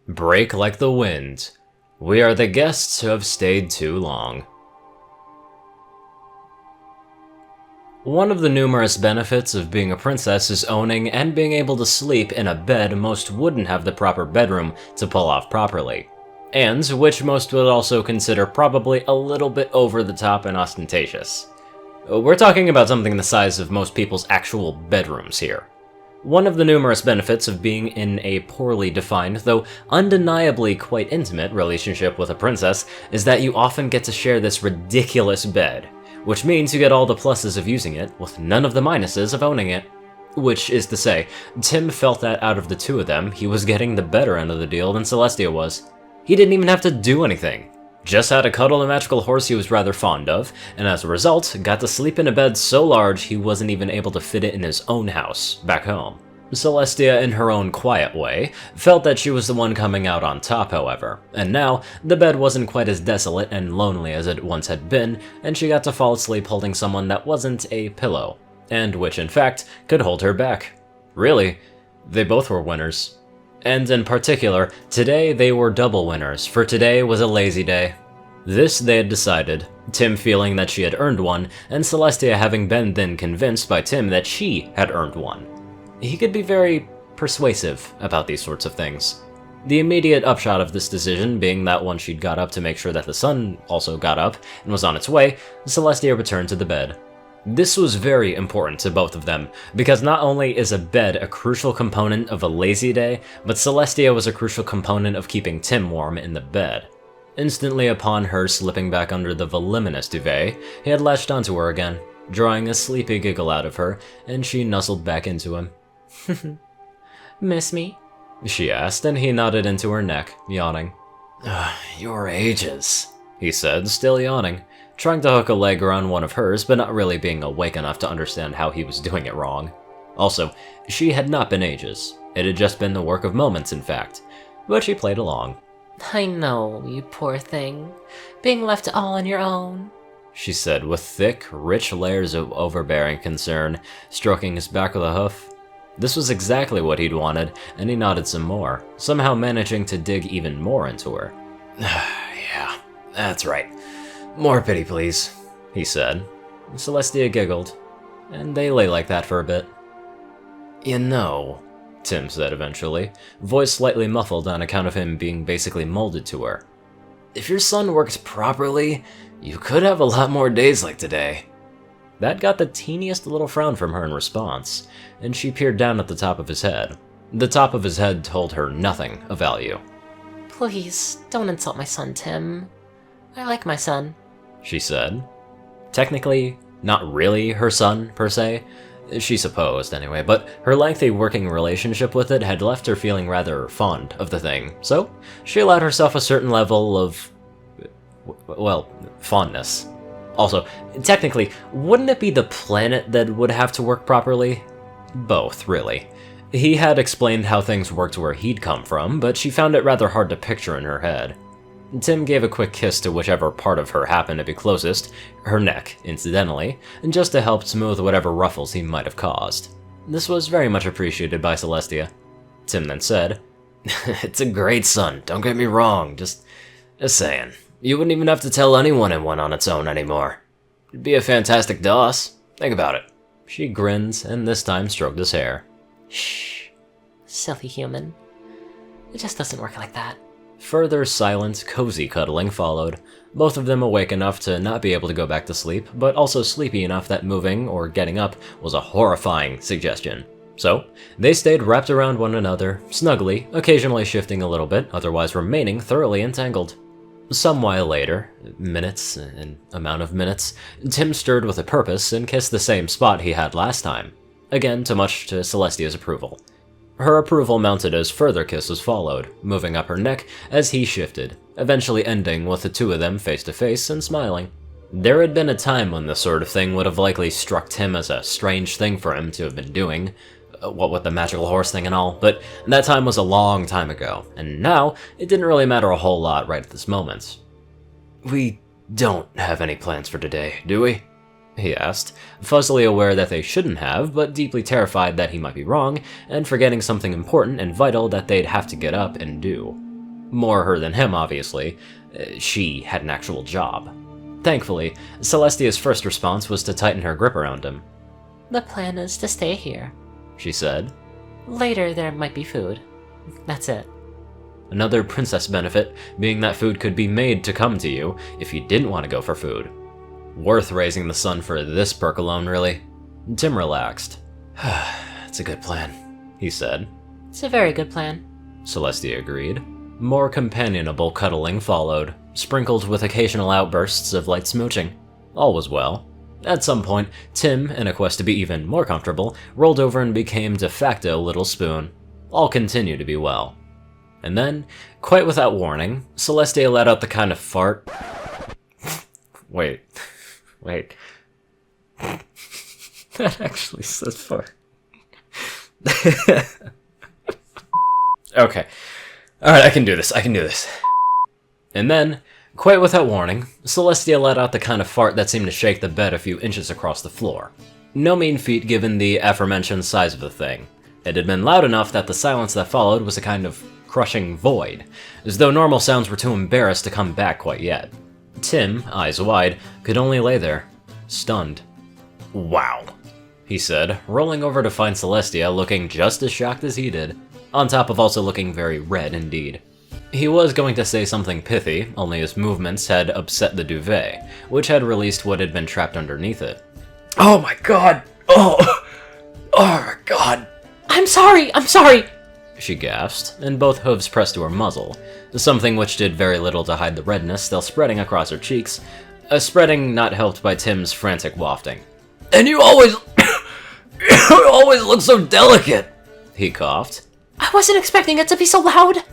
Break like the wind. We are the guests who have stayed too long. One of the numerous benefits of being a princess is owning and being able to sleep in a bed most wouldn't have the proper bedroom to pull off properly, and which most would also consider probably a little bit over the top and ostentatious. We're talking about something the size of most people's actual bedrooms here. One of the numerous benefits of being in a poorly defined, though undeniably quite intimate relationship with a princess is that you often get to share this ridiculous bed, which means you get all the pluses of using it, with none of the minuses of owning it. Which is to say, Tim felt that out of the two of them, he was getting the better end of the deal than Celestia was. He didn't even have to do anything. Just had to cuddle a magical horse he was rather fond of, and as a result, got to sleep in a bed so large he wasn't even able to fit it in his own house, back home. Celestia, in her own quiet way, felt that she was the one coming out on top, however, and now, the bed wasn't quite as desolate and lonely as it once had been, and she got to fall asleep holding someone that wasn't a pillow, and which in fact, could hold her back. Really, they both were winners. And in particular, today they were double winners, for today was a lazy day. This they had decided, Tim feeling that she had earned one, and Celestia having been then convinced by Tim that she had earned one. He could be very persuasive about these sorts of things. The immediate upshot of this decision being that once she'd got up to make sure that the sun also got up and was on its way, Celestia returned to the bed. This was very important to both of them, because not only is a bed a crucial component of a lazy day, but Celestia was a crucial component of keeping Tim warm in the bed. Instantly upon her slipping back under the voluminous duvet, he had latched onto her again, drawing a sleepy giggle out of her, and she nuzzled back into him. Miss me? She asked, and he nodded into her neck, yawning. Your ages, he said, still yawning, trying to hook a leg around one of hers, but not really being awake enough to understand how he was doing it wrong. Also, she had not been ages. It had just been the work of moments, in fact. But she played along. I know, you poor thing. Being left all on your own, she said with thick, rich layers of overbearing concern, stroking his back with a hoof. This was exactly what he'd wanted, and he nodded some more, somehow managing to dig even more into her. Yeah, that's right. More pity, please, he said. Celestia giggled, and they lay like that for a bit. You know, Tim said eventually, voice slightly muffled on account of him being basically molded to her. If your son works properly, you could have a lot more days like today. That got the teeniest little frown from her in response, and she peered down at the top of his head. The top of his head told her nothing of value. Please, don't insult my son, Tim. I like my son, she said. Technically, not really her son, per se. She supposed, anyway, but her lengthy working relationship with it had left her feeling rather fond of the thing, so she allowed herself a certain level of, well, fondness. Also, technically, wouldn't it be the planet that would have to work properly? Both, really. He had explained how things worked where he'd come from, but she found it rather hard to picture in her head. Tim gave a quick kiss to whichever part of her happened to be closest, her neck, incidentally, just to help smooth whatever ruffles he might have caused. This was very much appreciated by Celestia. Tim then said, It's a great son, don't get me wrong, just saying. You wouldn't even have to tell anyone it went on its own anymore. It'd be a fantastic DOS. Think about it. She grinned, and this time stroked his hair. Shh. Silly human. It just doesn't work like that. Further silent, cozy cuddling followed, both of them awake enough to not be able to go back to sleep, but also sleepy enough that moving or getting up was a horrifying suggestion. So, they stayed wrapped around one another, snugly, occasionally shifting a little bit, otherwise remaining thoroughly entangled. Some while later, minutes, an amount of minutes, Tim stirred with a purpose and kissed the same spot he had last time, again to much to Celestia's approval. Her approval mounted as further kisses followed, moving up her neck as he shifted, eventually ending with the two of them face to face and smiling. There had been a time when this sort of thing would have likely struck Tim as a strange thing for him to have been doing, what with the magical horse thing and all, but that time was a long time ago, and now it didn't really matter a whole lot right at this moment. We don't have any plans for today, do we? He asked, fuzzily aware that they shouldn't have, but deeply terrified that he might be wrong, and forgetting something important and vital that they'd have to get up and do. More her than him, obviously. She had an actual job. Thankfully, Celestia's first response was to tighten her grip around him. The plan is to stay here. She said. Later there might be food. That's it. Another princess benefit being that food could be made to come to you if you didn't want to go for food. Worth raising the sun for this perk alone, really. Tim relaxed. It's a good plan, he said. It's a very good plan. Celestia agreed. More companionable cuddling followed, sprinkled with occasional outbursts of light smooching. All was well. At some point, Tim, in a quest to be even more comfortable, rolled over and became de facto Little Spoon. All continued to be well. And then, quite without warning, Celestia let out the kind of fart... Wait. That actually says fart. Okay. Alright, I can do this. And then, quite without warning, Celestia let out the kind of fart that seemed to shake the bed a few inches across the floor. No mean feat given the aforementioned size of the thing. It had been loud enough that the silence that followed was a kind of crushing void, as though normal sounds were too embarrassed to come back quite yet. Tim, eyes wide, could only lay there, stunned. Wow, he said, rolling over to find Celestia looking just as shocked as he did, on top of also looking very red indeed. He was going to say something pithy, only his movements had upset the duvet, which had released what had been trapped underneath it. Oh my god! Oh my god! I'm sorry! She gasped, and both hooves pressed to her muzzle, something which did very little to hide the redness still spreading across her cheeks, a spreading not helped by Tim's frantic wafting. And you always... you always look so delicate, he coughed. I wasn't expecting it to be so loud!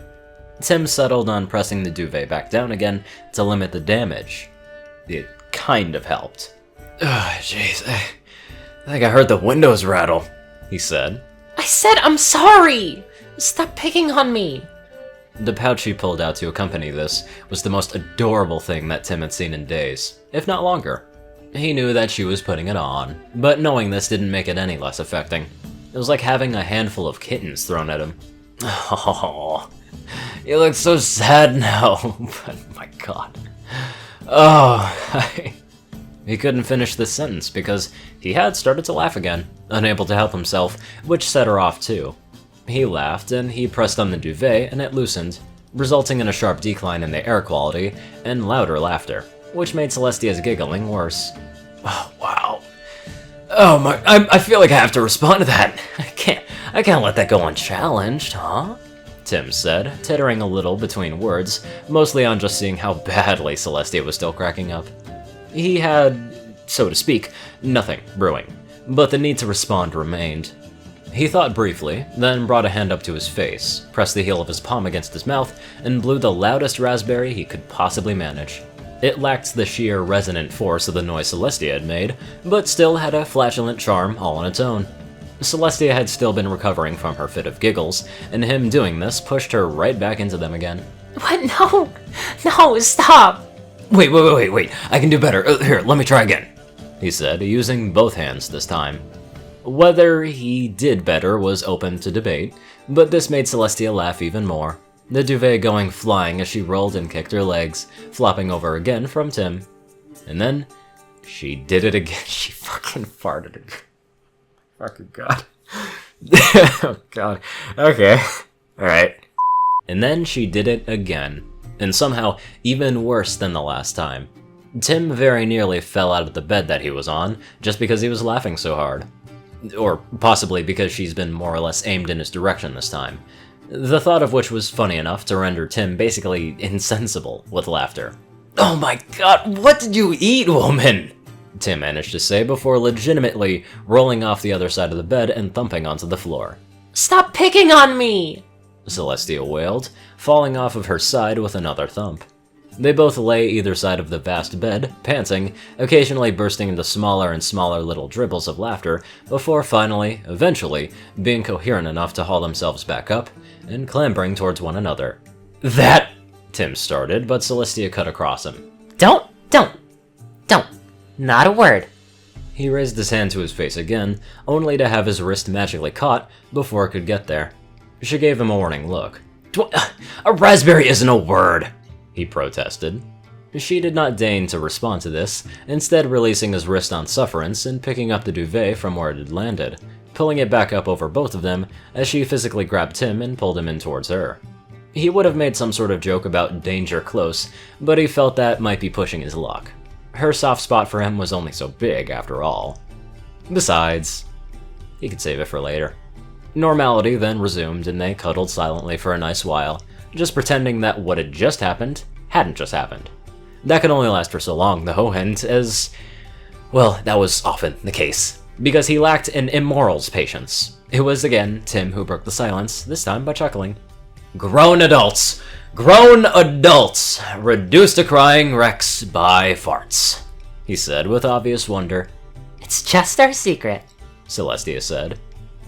Tim settled on pressing the duvet back down again to limit the damage. It kind of helped. Jeez, I think I heard the windows rattle, he said. I said I'm sorry! Stop picking on me! The pouch he pulled out to accompany this was the most adorable thing that Tim had seen in days, if not longer. He knew that she was putting it on, but knowing this didn't make it any less affecting. It was like having a handful of kittens thrown at him. Oh, you look so sad now, but my god. He couldn't finish this sentence because he had started to laugh again, unable to help himself, which set her off too. He laughed, and he pressed on the duvet, and it loosened, resulting in a sharp decline in the air quality and louder laughter, which made Celestia's giggling worse. Oh, wow. Oh my, I feel like I have to respond to that. I can't let that go unchallenged, huh? Tim said, tittering a little between words, mostly on just seeing how badly Celestia was still cracking up. He had, so to speak, nothing brewing, but the need to respond remained. He thought briefly, then brought a hand up to his face, pressed the heel of his palm against his mouth, and blew the loudest raspberry he could possibly manage. It lacked the sheer resonant force of the noise Celestia had made, but still had a flatulent charm all on its own. Celestia had still been recovering from her fit of giggles, and him doing this pushed her right back into them again. What? No, stop! Wait, I can do better. Here, let me try again, he said, using both hands this time. Whether he did better was open to debate, but this made Celestia laugh even more, the duvet going flying as she rolled and kicked her legs, flopping over again from Tim. And then, she did it again. She fucking farted again. Fucking god. Oh god. Okay. Alright. And then she did it again, and somehow even worse than the last time. Tim very nearly fell out of the bed that he was on, just because he was laughing so hard. Or possibly because she's been more or less aimed in his direction this time. The thought of which was funny enough to render Tim basically insensible with laughter. Oh my god, what did you eat, woman? Tim managed to say before legitimately rolling off the other side of the bed and thumping onto the floor. Stop picking on me! Celestia wailed, falling off of her side with another thump. They both lay either side of the vast bed, panting, occasionally bursting into smaller and smaller little dribbles of laughter, before finally, eventually, being coherent enough to haul themselves back up, and clambering towards one another. That... Tim started, but Celestia cut across him. Don't. Not a word. He raised his hand to his face again, only to have his wrist magically caught before it could get there. She gave him a warning look. A raspberry isn't a word, he protested. She did not deign to respond to this, instead releasing his wrist on sufferance and picking up the duvet from where it had landed, pulling it back up over both of them as she physically grabbed Tim and pulled him in towards her. He would have made some sort of joke about danger close, but he felt that might be pushing his luck. Her soft spot for him was only so big, after all. Besides, he could save it for later. Normality then resumed, and they cuddled silently for a nice while, just pretending that what had just happened hadn't just happened. That could only last for so long, though, and well, that was often the case, because he lacked an immoral's patience. It was again Tim who broke the silence, this time by chuckling. Grown adults, reduced to crying wrecks by farts, he said with obvious wonder. It's just our secret, Celestia said.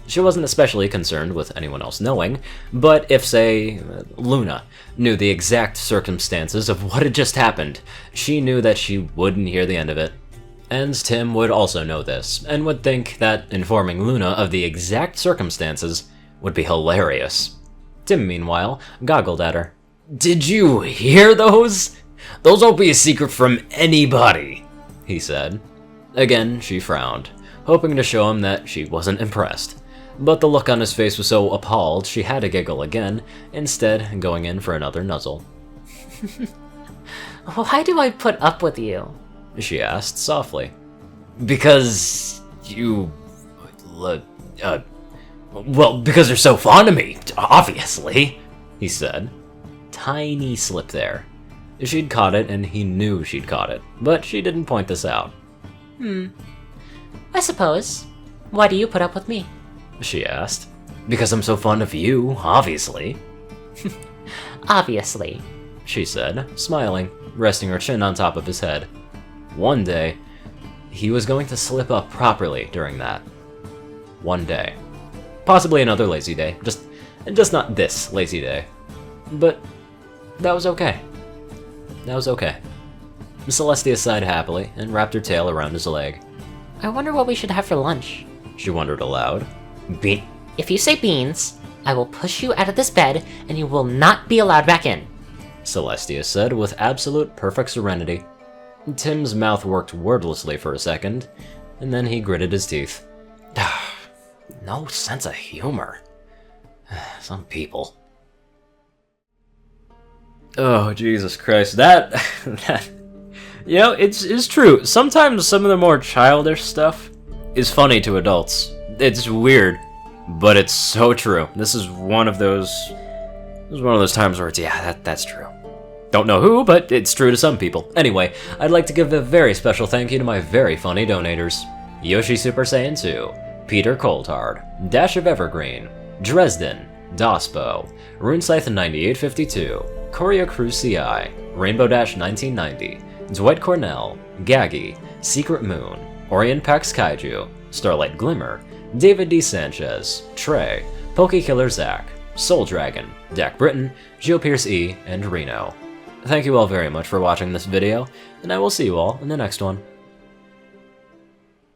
She wasn't especially concerned with anyone else knowing, but if, say, Luna knew the exact circumstances of what had just happened, she knew that she wouldn't hear the end of it. And Tim would also know this, and would think that informing Luna of the exact circumstances would be hilarious. Tim, meanwhile, goggled at her. Did you hear those? Those won't be a secret from anybody, he said. Again, she frowned, hoping to show him that she wasn't impressed. But the look on his face was so appalled she had to giggle again, instead going in for another nuzzle. Why do I put up with you? She asked softly. Because you... well, because you're so fond of me, obviously, he said. Tiny slip there. She'd caught it, and he knew she'd caught it, but she didn't point this out. I suppose. Why do you put up with me? She asked. Because I'm so fond of you, obviously. Obviously, she said, smiling, resting her chin on top of his head. One day, he was going to slip up properly during that. One day. Possibly another lazy day, just not this lazy day. But that was okay. That was okay. Celestia sighed happily and wrapped her tail around his leg. I wonder what we should have for lunch. She wondered aloud. If you say beans, I will push you out of this bed and you will not be allowed back in, Celestia said with absolute perfect serenity. Tim's mouth worked wordlessly for a second, and then he gritted his teeth. No sense of humor. Some people. Oh, Jesus Christ. That you know, it's true. Sometimes some of the more childish stuff is funny to adults. It's weird, but it's so true. This is one of those times where it's, yeah, that's true. Don't know who, but it's true to some people. Anyway, I'd like to give a very special thank you to my very funny donators. Yoshi Super Saiyan 2, Peter Coulthard, Dash of Evergreen, Dresdon, Dospo, RuneScythe 9852, CourierCruz CI, Rainbow Dash 1990, Dwight Cornel, Gagi, Secret Moon, ORIAN KAIJU, Starlight Glimmer, David D. Sanchez, Trey, Pokekiller Zach, Soul Dragon, Dak Britton, GeoPierce E, and Reno. Thank you all very much for watching this video, and I will see you all in the next one.